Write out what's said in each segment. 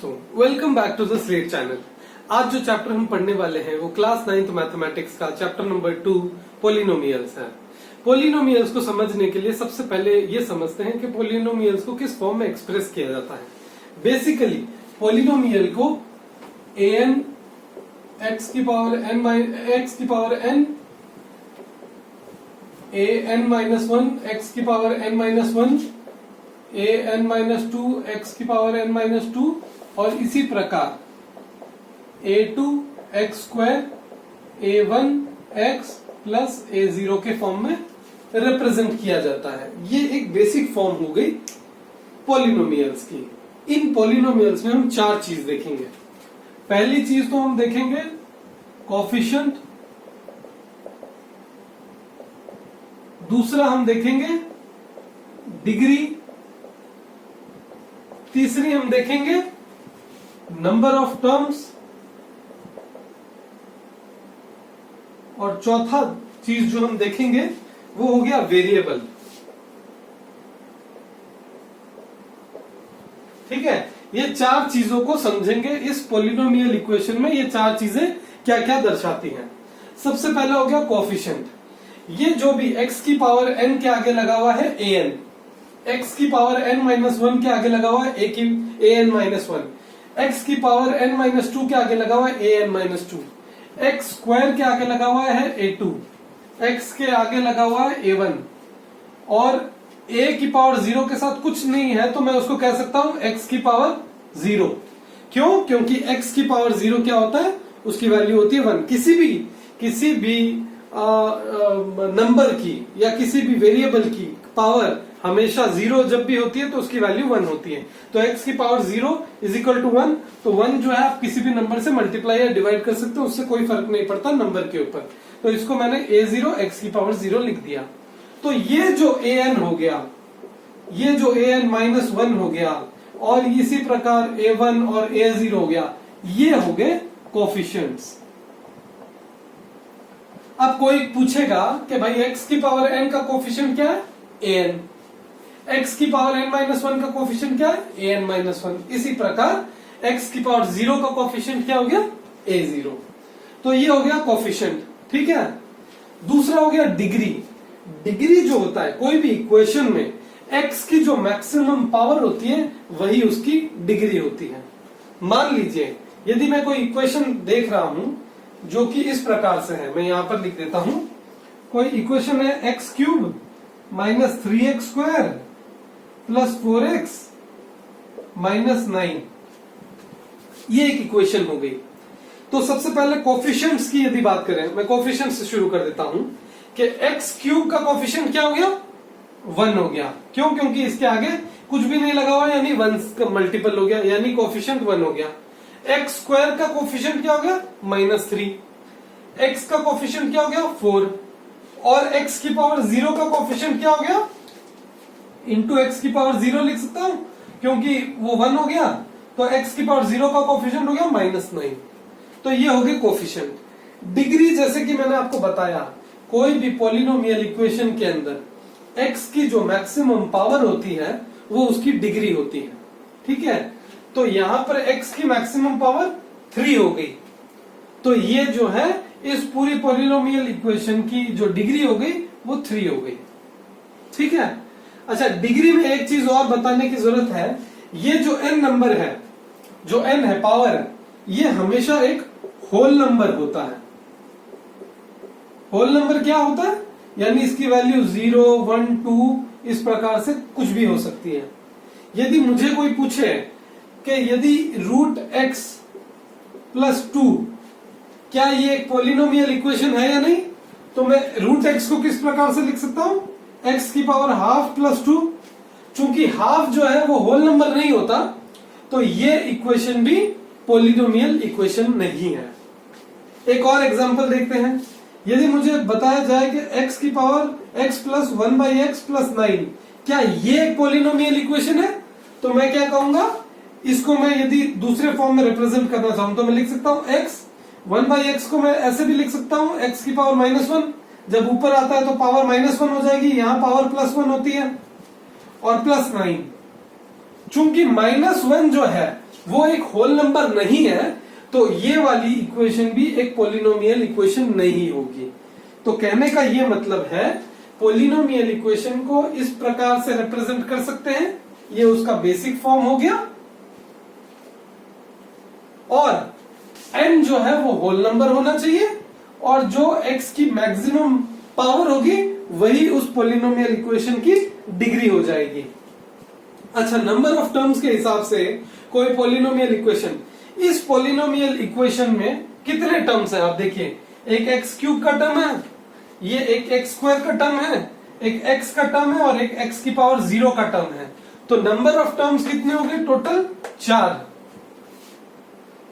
दोस्तों, welcome back to the Slate channel. आज जो चैप्टर हम पढ़ने वाले हैं वो क्लास 9th मैथमेटिक्स का चैप्टर नंबर 2 पोलिनोमियल्स है। पोलिनोमियल्स को समझने के लिए सबसे पहले ये समझते हैं कि पोलिनोमियल्स को किस फॉर्म में एक्सप्रेस किया जाता है। बेसिकली पोलिनोमियल को an x की पावर n x की पावर n an-1 x की पावर n-1 an-2 x की पावर n-2 और इसी प्रकार a2 x square a1 x plus a0 के फॉर्म में रिप्रेजेंट किया जाता है। ये एक बेसिक फॉर्म हो गई पॉलिनोमियल्स की। इन पॉलिनोमियल्स में हम चार चीज देखेंगे। पहली चीज तो हम देखेंगे कोफिशिएंट, दूसरा हम देखेंगे डिग्री, तीसरी हम देखेंगे नंबर ऑफ टर्म्स और चौथा चीज जो हम देखेंगे वो हो गया वेरिएबल। ठीक है, ये चार चीजों को समझेंगे इस पॉलिनोमियल इक्वेशन में। ये चार चीजें क्या क्या दर्शाती हैं। सबसे पहला हो गया कोफिशिएंट। ये जो भी x की पावर n के आगे लगा हुआ है an, x की पावर n-1 के आगे लगा हुआ है an-1, x की पावर n-2 के आगे लगा हुआ है an-2, x स्क्वायर के आगे लगा हुआ है a2, x के आगे लगा हुआ है a1 और a की पावर 0 के साथ कुछ नहीं है तो मैं उसको कह सकता हूं x की पावर 0। क्यों? क्योंकि x की पावर 0 क्या होता है, उसकी वैल्यू होती है 1। किसी भी नंबर की या किसी भी वेरिएबल की पावर हमेशा 0 जब भी होती है तो उसकी वैल्यू 1 होती है। तो x की पावर 0 इज इक्वल टू 1। तो 1 जो है आप किसी भी नंबर से मल्टीप्लाई या डिवाइड कर सकते हो, उससे कोई फर्क नहीं पड़ता नंबर के ऊपर। तो इसको मैंने a0 x की पावर 0 लिख दिया। तो ये जो an हो गया, ये जो an-1 हो गया और इसी प्रकार a1 और a0 हो गया, ये हो गए कोफिशिएंट्स। अब कोई पूछेगा कि भाई x की पावर n का कोफिशिएंट क्या है, an, x की पावर n-1 का कोफिशिएंट क्या है, an-1। इसी प्रकार x की पावर 0 का कोफिशिएंट क्या हो गया, a0। तो ये हो गया कोफिशिएंट। ठीक है, दूसरा हो गया डिग्री। डिग्री जो होता है कोई भी इक्वेशन में x की जो मैक्सिमम पावर होती है वही उसकी डिग्री होती है। मान लीजिए यदि मैं कोई इक्वेशन देख रहा हूं जो कि इस प्रकार से है, मैं यहां पर लिख देता हूं। कोई इक्वेशन है x³ minus 3x square plus 4x minus 9। ये एक इक्वेशन हो गई। तो सबसे पहले कोफिशिएंट्स की यदि बात करें, मैं कोफिशिएंट्स से शुरू कर देता हूं कि x³ का कोफिशिएंट क्या हो गया, 1 हो गया। क्यों? क्योंकि इसके आगे कुछ भी नहीं लगा हुआ, यानी 1 का मल्टीपल हो गया, यानी कोफिशिएंट 1 हो गया। x स्क्वायर का कोफिशिएंट क्या हो गया, -3। x का कोफिशिएंट क्या हो गया, 4। और x की पावर 0 का कोफिशिएंट क्या हो गया, इंटू x की पावर 0 लिख सकता हूं क्योंकि वो 1 हो गया। तो x की पावर 0 का कोफिशिएंट हो गया -9। तो ये हो गए कोफिशिएंट। डिग्री, जैसे कि मैंने आपको बताया, कोई भी पॉलिनोमियल इक्वेशन के अंदर x की जो मैक्सिमम पावर होती है वो उसकी डिग्री होती है। ठीक है, तो यहां पर x की मैक्सिमम पावर 3 हो गई। तो ये जो है इस पूरी पॉलिनोमियल इक्वेशन की जो डिग्री हो गई वो 3 हो गई। ठीक है, अच्छा, डिग्री में एक चीज और बताने की जरूरत है। ये जो n नंबर है, जो n है पावर है, ये हमेशा एक होल नंबर होता है। होल नंबर क्या होता है, यानी इसकी वैल्यू 0, 1, 2 इस प्रकार से कुछ भी हो सकती है। यदि मुझे कोई पूछे कि यदि √x प्लस 2 क्या ये एक पॉलिनोमियल इक्वेशन है या नहीं, तो मैं √x को किस प्रकार से लिख सकता हूं, x की पावर हाफ प्लस 2। चूंकि हाफ जो है वो होल नंबर नहीं होता, तो ये इक्वेशन भी पॉलिनोमियल इक्वेशन नहीं है। एक और एग्जांपल देखते हैं। यदि मुझे बताया जाए कि x की power x plus 1/x plus 9 क्या ये एक पॉलिनोमियल इक्वेशन है, तो मैं क्या कहूंगा, इसको मैं यदि दूसरे फॉर्म में रिप्रेजेंट करना चाहूं तो मैं लिख सकता हूं x 1/x को मैं ऐसे भी लिख सकता हूं, x की पावर -1। जब ऊपर आता है तो पावर -1 हो जाएगी, यहां पावर +1 होती है, और +9। चूंकि -1 जो है वो एक होल नंबर नहीं है, तो ये वाली इक्वेशन भी एक पॉलिनोमियल इक्वेशन नहीं होगी। तो कहने का ये मतलब है पॉलिनोमियल इक्वेशन को इस प्रकार से रिप्रेजेंट कर सकते हैं, ये उसका बेसिक फॉर्म हो गया, और n जो है वो होल नंबर होना चाहिए, और जो x की मैक्सिमम पावर होगी वही उस पॉलिनोमियल इक्वेशन की डिग्री हो जाएगी। अच्छा, नंबर ऑफ टर्म्स के हिसाब से कोई पॉलिनोमियल इक्वेशन, इस पॉलिनोमियल इक्वेशन में कितने टर्म्स हैं आप देखिए, एक एक्स क्यूब का टर्म है, ये एक एक्स स्क्वायर का टर्म है, एक एक्स का टर्म है, और एक एक्स की पावर 0 का टर्म है। तो नंबर ऑफ टर्म्स कितने हो गए टोटल? 4।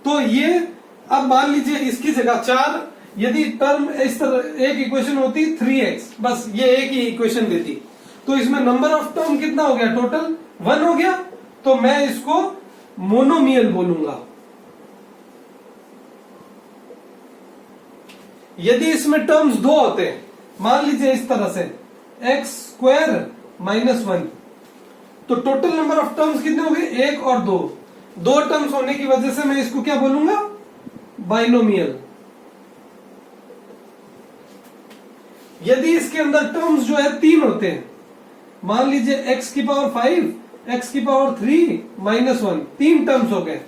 तो ये अब मान लीजिए इसकी जगह 4 यदि टर्म इस तरह एक इक्वेशन होती 3x, बस ये एक ही इक्वेशन देती, तो इसमें नंबर ऑफ टर्म कितना हो गया टोटल? 1 हो गया। तो मैं इसको मोनोमियल बोलूंगा। यदि इसमें टर्म्स 2 होते, मान लीजिए इस तरह से एक्स स्क्वायर -1, तो टोटल नंबर ऑफ टर्म्स कितने हो गए? 1 और 2। 2 टर्म्स होने की वजह से मैं इसको क्या बोलूंगा? बाइनोमियल। यदि इसके अंदर टर्म्स जो है 3 होते हैं, मान लीजिए x की पावर 5, x की पावर 3 -1, 3 टर्म्स हो गए,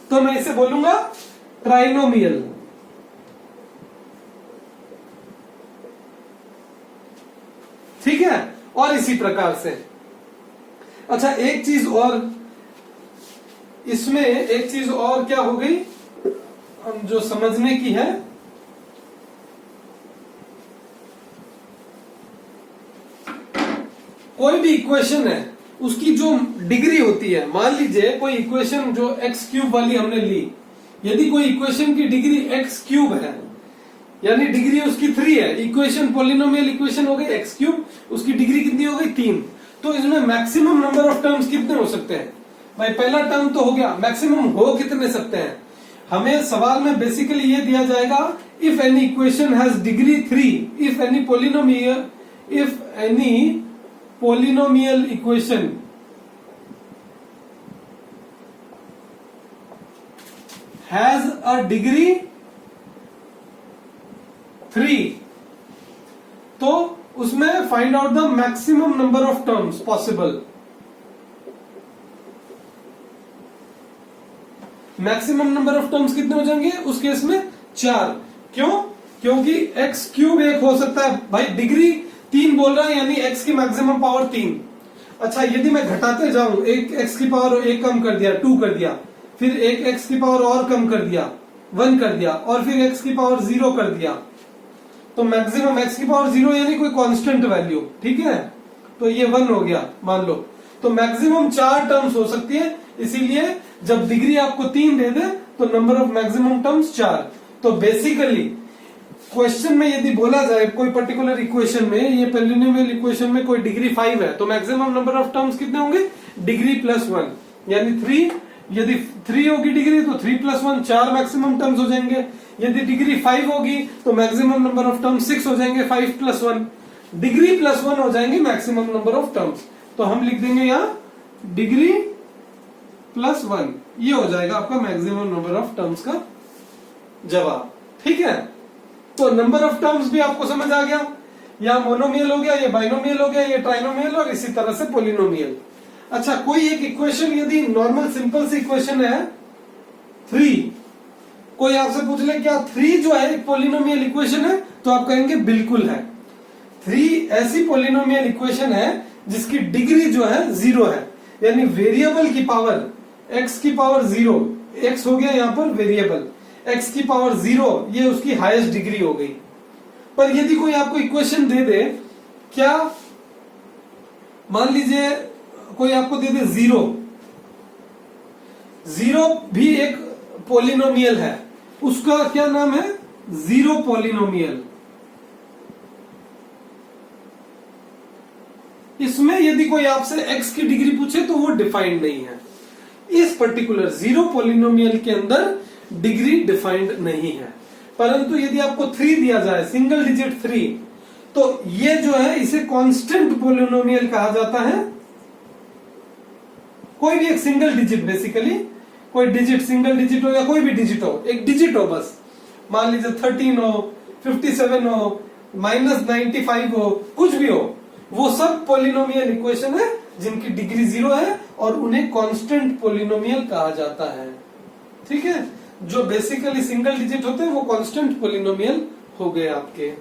तो मैं इसे बोलूंगा ट्राइनोमियल। ठीक है, और इसी प्रकार से। अच्छा, एक चीज और इसमें, एक चीज और क्या हो गई जो समझने की है, कोई भी इक्वेशन है उसकी जो डिग्री होती है, मान लीजिए कोई इक्वेशन जो एक्स क्यूब वाली हमने ली, यदि कोई इक्वेशन की डिग्री एक्स क्यूब है, यानी डिग्री उसकी 3 है, इक्वेशन पॉलिनोमियल इक्वेशन हो गई एक्स क्यूब, उसकी डिग्री कितनी हो गई? 3। तो इसमें मैक्सिमम नंबर ऑफ टर्म्स कितने हो सकते हैं? भाई पहला टर्म तो हो गया, मैक्सिमम हो कितने सकते हैं? हमें सवाल में बेसिकली ये दिया जाएगा, if any equation has degree 3, if any polynomial equation has a degree 3, तो उसमें find out the maximum number of terms possible. Maximum number of terms कितने हो जाएंगे उस केस में? 4। क्यों? क्योंकि एक्स क्यूब एक हो सकता है, भाई डिग्री 3 बोल रहा है, यानी x की मैक्सिमम पावर 3। अच्छा, यदि मैं घटाते जाऊं, एक x की पावर 1 कम कर दिया, 2 कर दिया, फिर एक x की पावर और कम कर दिया, 1 कर दिया, और फिर x की पावर 0 कर दिया, तो मैक्सिमम x की पावर 0 यानी कोई कांस्टेंट वैल्यू। ठीक है, तो ये 1 हो गया मान लो, तो मैक्सिमम 4 टर्म्स हो सकती है। इसीलिए जब डिग्री आपको 3 दे दे तो नंबर ऑफ मैक्सिमम टर्म्स 4। तो बेसिकली क्वेश्चन में यदि बोला जाए कोई पर्टिकुलर इक्वेशन में, ये पॉलिनोमियल इक्वेशन में कोई डिग्री 5 है, तो मैक्सिमम नंबर ऑफ टर्म्स कितने होंगे? डिग्री +1, यानी 3। यदि 3 होगी डिग्री तो 3 + 1 4 मैक्सिमम टर्म्स हो जाएंगे। यदि डिग्री 5 होगी तो मैक्सिमम नंबर ऑफ टर्म्स 6 हो जाएंगे, 5 + 1 डिग्री +1 हो जाएंगे मैक्सिमम नंबर ऑफ टर्म्स। तो हम लिख देंगे यहां डिग्री +1, ये हो जाएगा आपका मैक्सिमम नंबर ऑफ टर्म्स का जवाब। ठीक है, तो नंबर ऑफ टर्म्स भी आपको समझ आ गया, या मोनोमियल हो गया, ये बाइनोमियल हो गया, ये ट्राइनोमियल, और इसी तरह से पॉलिनोमियल। अच्छा, कोई एक इक्वेशन यदि नॉर्मल सिंपल सी इक्वेशन है 3, कोई आपसे पूछ ले क्या 3 जो है एक पॉलिनोमियल इक्वेशन है, तो आप कहेंगे बिल्कुल है। 3 ऐसी पॉलिनोमियल इक्वेशन है जिसकी डिग्री जो है 0 है, यानी वेरिएबल की पावर x की पावर 0, x हो गया यहां पर वेरिएबल, x की पावर 0 ये उसकी हाईएस्ट डिग्री हो गई। पर यदि कोई आपको इक्वेशन दे दे, क्या मान लीजिए कोई आपको दे दे 0 भी एक पॉलिनोमियल है, उसका क्या नाम है? 0 पॉलिनोमियल। इसमें यदि कोई आपसे x की डिग्री पूछे तो वो डिफाइंड नहीं है। इस पर्टिकुलर 0 पॉलिनोमियल के अंदर डिग्री डिफाइंड नहीं है। परंतु यदि आपको 3 दिया जाए, सिंगल डिजिट 3, तो ये जो है इसे कांस्टेंट पॉलिनोमियल कहा जाता है। कोई भी एक सिंगल डिजिट, बेसिकली कोई डिजिट, सिंगल डिजिट हो या कोई भी डिजिट हो, एक डिजिट हो बस, मान लीजिए 13 हो, 57 हो, -95 हो, कुछ भी हो, वो सब पोलिनोमियल इक्वेशन है जिनकी डिग्री 0 है और उन्हें कांस्टेंट पोलिनोमियल कहा जाता है। ठीक है, जो बेसिकली सिंगल डिजिट होते हैं वो कांस्टेंट पोलिनोमियल हो गए आपके,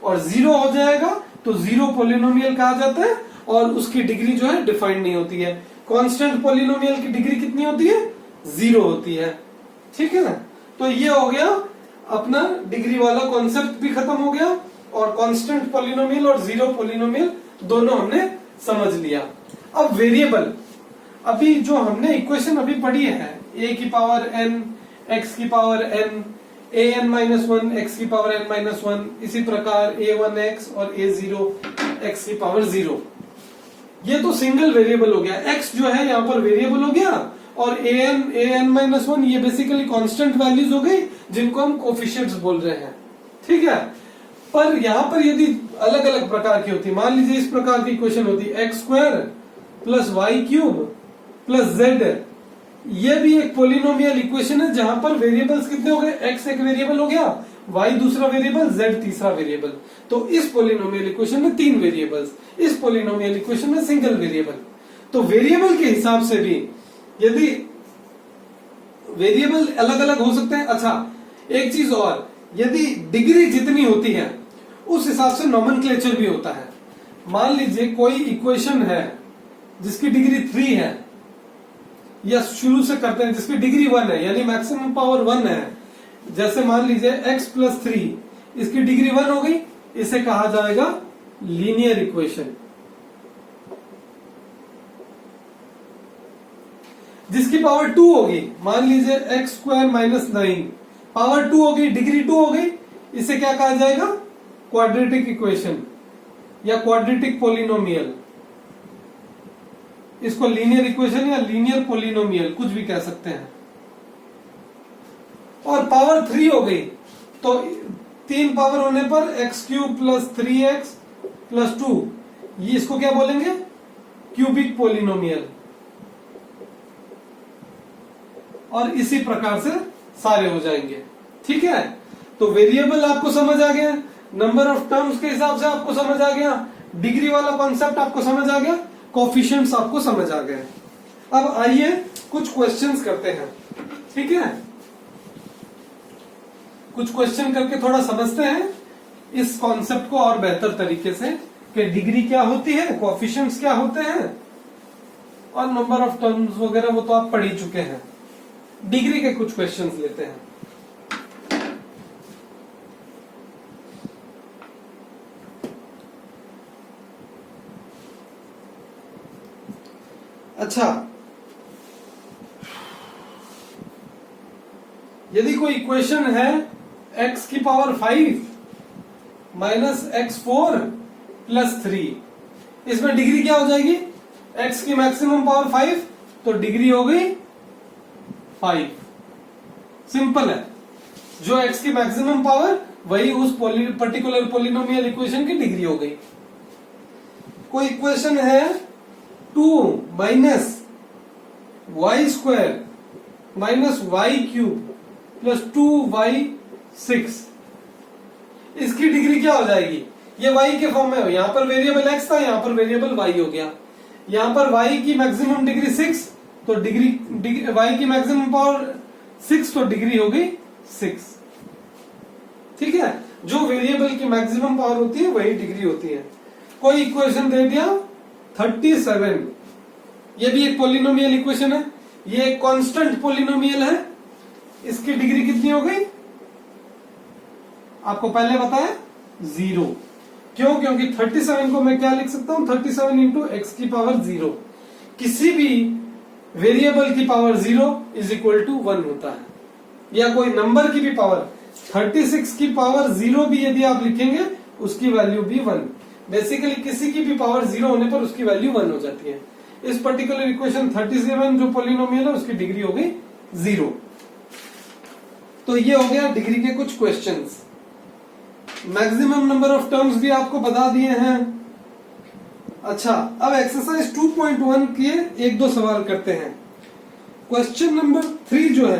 और 0 हो जाएगा तो 0 पोलिनोमियल कहा जाता है और उसकी डिग्री जो है डिफाइंड नहीं होती है। कांस्टेंट पोलिनोमियल की डिग्री कितनी होती है? 0 होती है। ठीक है ना, तो ये हो गया अपना डिग्री वाला कॉन्सेप्ट भी खत्म हो गया, और कांस्टेंट पोलिनोमियल और 0 पोलिनोमियल दोनों हमने समझ लिया। अब वेरिएबल, अभी जो हमने इक्वेशन अभी पढ़ी है, a की पावर n, x की पावर n, an-1 x की पावर n-1, इसी प्रकार a1x और a0 x की पावर 0, ये तो सिंगल वेरिएबल हो गया। x जो है यहाँ पर वेरिएबल हो गया, और an-1 ये बेसिकली कांस्टेंट वैल्यूज हो गई जिनको हम कोफिशिएंट्स बोल रहे हैं। ठीक है, पर यहाँ पर यदि अलग अलग प्रकार की होती, मान लीजिए इस प्रकार की इक्वेशन होती x² + y³ + z, ये भी एक पोलिनोमियल इक्वेशन है जहां पर वेरिएबल्स कितने हो गए? x एक वेरिएबल हो गया, y दूसरा वेरिएबल, z तीसरा वेरिएबल। तो इस पोलिनोमियल इक्वेशन में 3 वेरिएबल्स, इस पोलिनोमियल इक्वेशन में सिंगल वेरिएबल। तो वेरिएबल के हिसाब से भी यदि वेरिएबल अलग अलग हो सकते हैं। अच्छा, एक चीज और, यदि डिग्री जितनी होती है उस हिसाब से नोमेनक्लेचर भी होता है। मान लीजिए कोई इक्वेशन है जिसकी डिग्री 3 है, या शुरू से करते हैं जिसकी डिग्री 1 है, यानी मैक्सिमम पावर 1 है। जैसे मान लीजिए x + 3, इसकी डिग्री 1 हो गई, इसे कहा जाएगा लीनियर इक्वेशन। जिसकी पावर 2 होगी, मान लीजिए x² - 9, पावर 2 होगी, डिग्री 2 हो गई, इसे क्या कहा जाएगा? क्वाड्रेटिक इक्वेशन या क्वाड्रेटिक पोलिनोमियल। इसको लीनियर इक्वेशन या लीनियर पोलिनोमियल कुछ भी कह सकते हैं। और पावर 3 हो गई, तो 3 पावर होने पर x³ + 3x + 2, ये इसको क्या बोलेंगे? Cubic polynomial. और इसी प्रकार से सारे हो जाएंगे। ठीक है, तो वेरिएबल आपको समझ आ गया, नंबर ऑफ टर्म्स के हिसाब से आपको समझ आ गया, डिग्री वाला कॉन्सेप्ट आपको समझ आ गया, कोफिशिएंट्स आपको समझ आ गए। अब आइए कुछ क्वेश्चंस करते हैं। ठीक है, कुछ क्वेश्चन करके थोड़ा समझते हैं इस कॉन्सेप्ट को और बेहतर तरीके से, कि डिग्री क्या होती है, कोफिशिएंट्स क्या होते हैं, और नंबर ऑफ टर्म्स वगैरह वो तो आप पढ़ ही चुके हैं। डिग्री के कुछ क्वेश्चंस लेते हैं। अच्छा, यदि कोई इक्वेशन है x की पावर 5 - x4 + 3, इसमें डिग्री क्या हो जाएगी? x की मैक्सिमम पावर 5, तो डिग्री हो गई 5। सिंपल है, जो x की मैक्सिमम पावर वही उस पर्टिकुलर पोलिनोमियल इक्वेशन की डिग्री हो गई। कोई इक्वेशन है 2 - y² - y³ + 2y6, इसकी डिग्री क्या हो जाएगी? ये y के फॉर्म में हो, यहां पर वेरिएबल x था, यहां पर वेरिएबल y हो गया। यहां पर y की मैक्सिमम डिग्री 6, तो डिग्री y की मैक्सिमम पावर 6, तो डिग्री हो गई 6। ठीक है, जो वेरिएबल की मैक्सिमम पावर होती है वही डिग्री होती है। कोई इक्वेशन दे दिया 37, ये भी एक पोलिनोमियल इक्वेशन है, ये एक कांस्टेंट पोलिनोमियल है, इसकी डिग्री कितनी हो गई? आपको पहले बताया 0। क्यों? क्योंकि 37 को मैं क्या लिख सकता हूं? 37 × x की पावर 0। किसी भी वेरिएबल की पावर 0 = 1 होता है, या कोई नंबर की भी पावर 36 की पावर 0 भी यदि आप लिखेंगे उसकी वैल्यू भी 1। बेसिकली किसी की भी पावर 0 होने पर उसकी वैल्यू 1 हो जाती है। इस पर्टिकुलर इक्वेशन 37 जो पोलिनोमियल है उसकी डिग्री हो गई 0। तो ये हो गया डिग्री के कुछ questions. Maximum number of terms भी आपको बता दिए हैं। अच्छा, अब एक्सरसाइज 2.1 के एक दो सवाल करते हैं। क्वेश्चन नंबर 3 जो है,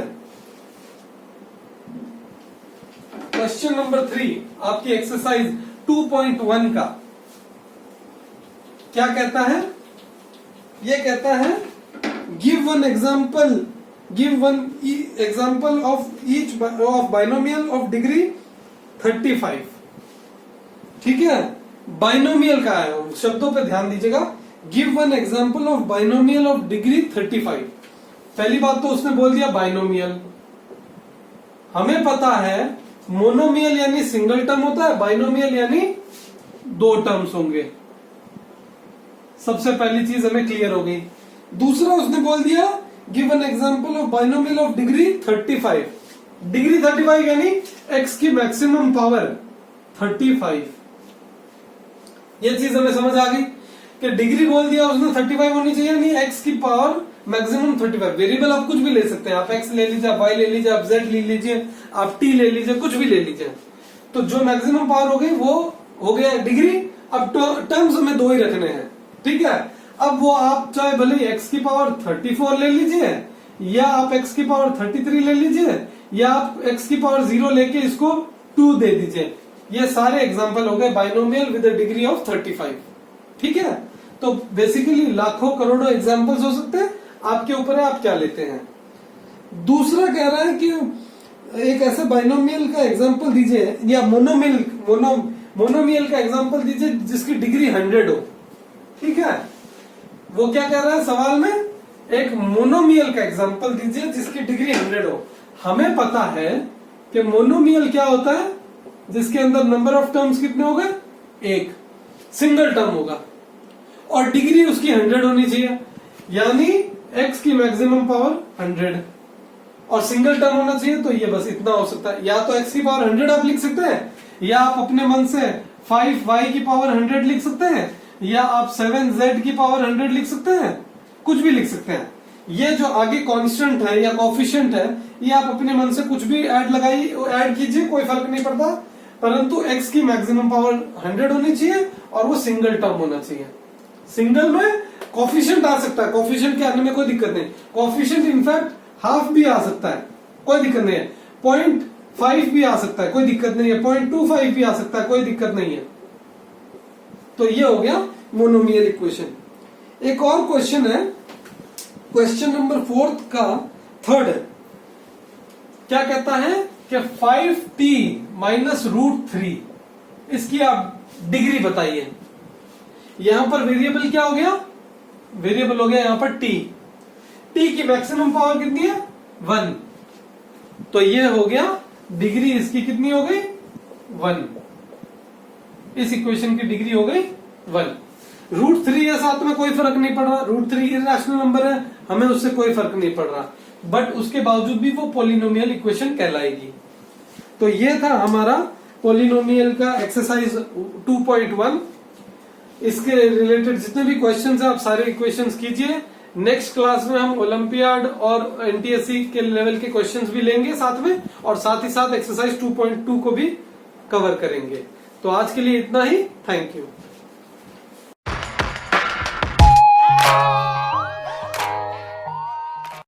क्वेश्चन नंबर 3 आपकी एक्सरसाइज 2.1 का क्या कहता है? ये कहता है give one example of binomial of degree 35। ठीक है, बाइनोमियल का है, शब्दों पे ध्यान दीजिएगा। Give one example of binomial of degree 35। पहली बात तो उसने बोल दिया बाइनोमियल। हमें पता है मोनोमियल यानी सिंगल टर्म होता है, बाइनोमियल यानी दो टर्म्स होंगे। सबसे पहली चीज हमें क्लियर हो गई। दूसरा उसने बोल दिया give an example of binomial of degree 35। Degree 35 यानी एक्स की मैक्सिमम पावर 35। ये चीज हमें समझ आ गई कि डिग्री बोल दिया उसने 35 होनी चाहिए, यानी एक्स की पावर मैक्सिमम 35। वेरिएबल आप कुछ भी ले सकते हैं, आप एक्स ले लीजिए, आप वाई ले लीजिए, आप जेड ले लीजिए, आप टी ले लीजिए, कुछ भी ले लीजिए। तो जो मैक्सिमम पावर हो गई वो हो गया डिग्री। अब टर्म्स हमें दो ही रखने हैं, ठीक है। अब वो आप चाहे भले एक्स की पावर 34 ले लीजिए, या आप एक्स की पावर 33 ले लीजिए, या आप एक्स की पावर 0 लेके इसको 2 दे दीजिए। ये सारे एग्जांपल हो गए binomial with a degree of 35। ठीक है, तो बेसिकली लाखों करोड़ों एग्जांपल्स हो सकते हैं, आपके ऊपर है आप क्या लेते हैं। दूसरा कह रहा है कि एक ऐसे बाइनोमियल का एग्जांपल दीजिए, या मोनोमियल का एग्जांपल दीजिए जिसकी डिग्री 100 हो। ठीक है, वो क्या कह रहा है सवाल में, एक मोनोमियल का एग्जांपल दीजिए जिसकी डिग्री 100 हो। हमें पता है कि मोनोमियल क्या होता है, जिसके अंदर नंबर ऑफ टर्म्स कितने हो गए, एक सिंगल टर्म होगा और डिग्री उसकी 100 होनी चाहिए, यानी एक्स की मैक्सिमम पावर 100 और सिंगल टर्म होना चाहिए। तो ये बस इतना हो सकता है, या तो एक्स की पावर 100 आप लिख सकते हैं, या आप अपने मन से 5y की पावर 100 लिख सकते हैं, या आप 7z की पावर 100 लिख सकते हैं, कुछ भी लिख सकते हैं। ये जो आगे कांस्टेंट है या कोफिशिएंट है, ये आप अपने मन से कुछ भी ऐड कीजिए, कोई फर्क नहीं पड़ता, परंतु x की मैक्सिमम पावर 100 होनी चाहिए और वो सिंगल टर्म होना चाहिए। सिंगल में कोफिशिएंट आ सकता है, कोफिशिएंट के आने में कोई दिक्कत नहीं। कोफिशिएंट इनफैक्ट हाफ भी आ सकता है, कोई दिक्कत नहीं है। 0.5 भी आ सकता है, कोई दिक्कत नहीं है। 0.25 भी आ सकता है, कोई दिक्कत नहीं है। तो ये हो गया मोनोमियल इक्वेशन। एक और क्वेश्चन है, क्वेश्चन नंबर 4 का थर्ड है। क्या कहता है कि 5t माइनस √3, इसकी आप डिग्री बताइए। यहां पर वेरिएबल क्या हो गया, वेरिएबल हो गया यहां पर t। t की मैक्सिमम पावर कितनी है, 1। तो ये हो गया डिग्री, इसकी कितनी हो गई, 1। इस इक्वेशन की डिग्री हो गई 1। √3 है साथ में, कोई फर्क नहीं पड़ रहा। √3 इरेशनल नंबर है, हमें उससे कोई फर्क नहीं पड़ रहा, बट उसके बावजूद भी वो पॉलिनोमियल इक्वेशन कहलाएगी। तो ये था हमारा पॉलिनोमियल का एक्सरसाइज 2.1। इसके रिलेटेड जितने भी क्वेश्चंस हैं आप सारे इक्वेशंस कीजिए। नेक्स्ट क्लास में हम ओलंपियाड और एनटीएससी के लेवल के क्वेश्चंस भी लेंगे साथ में, और साथ ही साथ एक्सरसाइज 2.2 को भी कवर करेंगे। तो आज के लिए इतना ही, थैंक यू।